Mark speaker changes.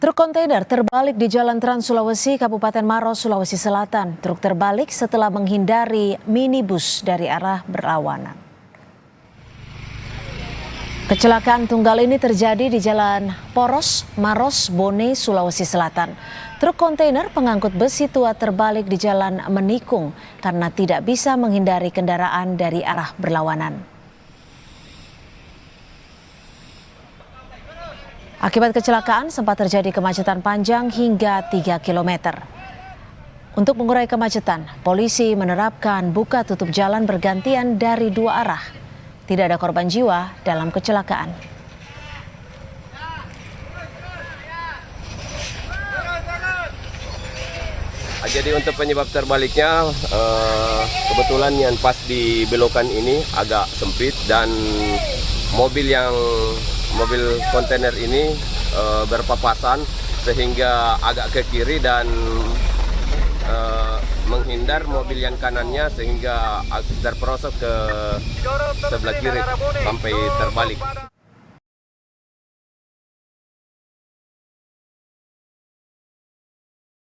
Speaker 1: Truk kontainer terbalik di Jalan Trans Sulawesi, Kabupaten Maros, Sulawesi Selatan. Truk terbalik setelah menghindari minibus dari arah berlawanan. Kecelakaan tunggal ini terjadi di Jalan Poros, Maros, Bone, Sulawesi Selatan. Truk kontainer pengangkut besi tua terbalik di Jalan Menikung karena tidak bisa menghindari kendaraan dari arah berlawanan. Akibat kecelakaan sempat terjadi kemacetan panjang hingga 3 km. Untuk mengurai kemacetan, polisi menerapkan buka tutup jalan bergantian dari 2 arah. Tidak ada korban jiwa dalam kecelakaan.
Speaker 2: Jadi untuk penyebab terbaliknya, kebetulan yang pas di belokan ini agak sempit dan mobil kontainer ini berpapasan sehingga agak ke kiri dan menghindar mobil yang kanannya sehingga terperosok ke sebelah kiri sampai terbalik.